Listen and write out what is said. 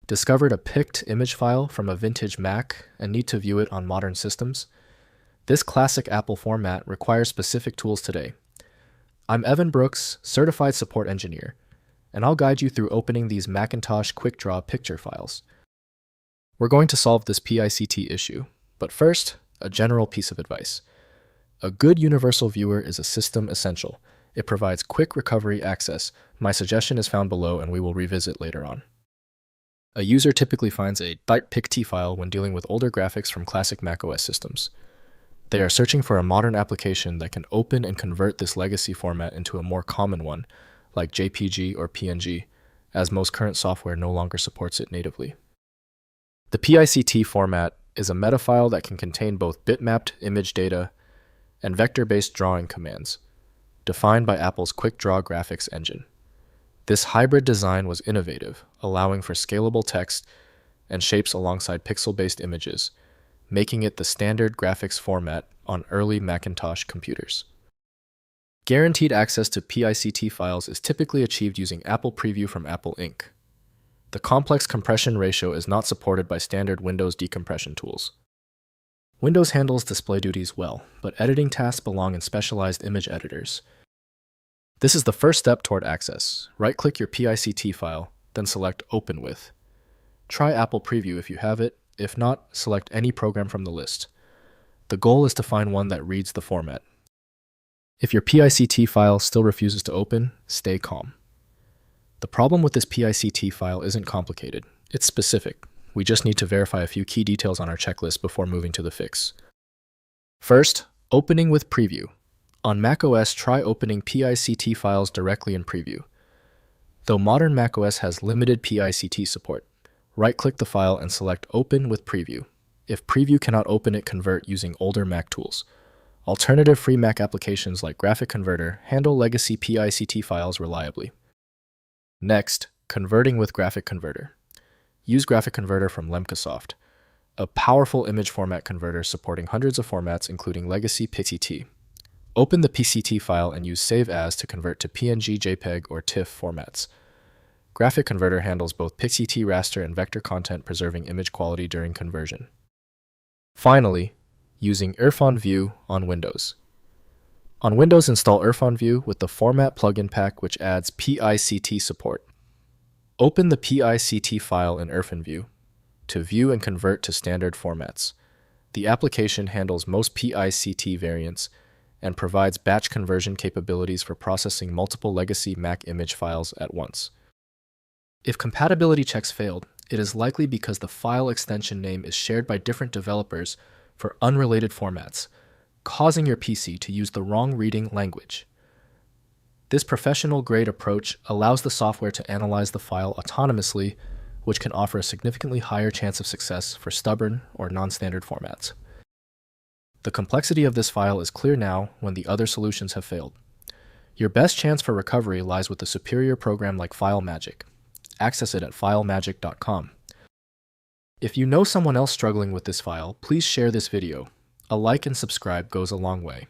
Discovered a PICT image file from a vintage Mac and need to view it on modern systems? This classic Apple format requires specific tools today. I'm Evan Brooks, Certified Support Engineer, and I'll guide you through opening these Macintosh QuickDraw picture files. We're going to solve this PICT issue, but first, a general piece of advice. A good universal viewer is a system essential. It provides quick recovery access. My suggestion is found below and we will revisit later on. A user typically finds a .pict file when dealing with older graphics from classic macOS systems. They are searching for a modern application that can open and convert this legacy format into a more common one, like JPG or PNG, as most current software no longer supports it natively. The PICT format is a metafile that can contain both bitmapped image data and vector-based drawing commands, defined by Apple's QuickDraw graphics engine. This hybrid design was innovative, allowing for scalable text and shapes alongside pixel-based images, making it the standard graphics format on early Macintosh computers. Guaranteed access to PICT files is typically achieved using Apple Preview from Apple Inc. The complex compression ratio is not supported by standard Windows decompression tools. Windows handles display duties well, but editing tasks belong in specialized image editors. This is the first step toward access. Right-click your PICT file, then select Open With. Try Apple Preview if you have it. If not, select any program from the list. The goal is to find one that reads the format. If your PICT file still refuses to open, stay calm. The problem with this PICT file isn't complicated. It's specific. We just need to verify a few key details on our checklist before moving to the fix. First, opening with Preview. On macOS, try opening PICT files directly in Preview. Though modern macOS has limited PICT support, right-click the file and select Open with Preview. If Preview cannot open it, convert using older Mac tools. Alternative free Mac applications like Graphic Converter handle legacy PICT files reliably. Next, converting with Graphic Converter. Use Graphic Converter from Lemkasoft, a powerful image format converter supporting hundreds of formats including legacy PICT. Open the PCT file and use Save As to convert to PNG, JPEG, or TIFF formats. Graphic Converter handles both PICT raster and vector content, preserving image quality during conversion. Finally, using IrfanView on Windows. On Windows, install IrfanView with the Format plugin pack, which adds PICT support. Open the PICT file in IrfanView to view and convert to standard formats. The application handles most PICT variants and provides batch conversion capabilities for processing multiple legacy Mac image files at once. If compatibility checks failed, it is likely because the file extension name is shared by different developers for unrelated formats, causing your PC to use the wrong reading language. This professional-grade approach allows the software to analyze the file autonomously, which can offer a significantly higher chance of success for stubborn or non-standard formats. The complexity of this file is clear now when the other solutions have failed. Your best chance for recovery lies with a superior program like FileMagick. Access it at filemagick.com. If you know someone else struggling with this file, please share this video. A like and subscribe goes a long way.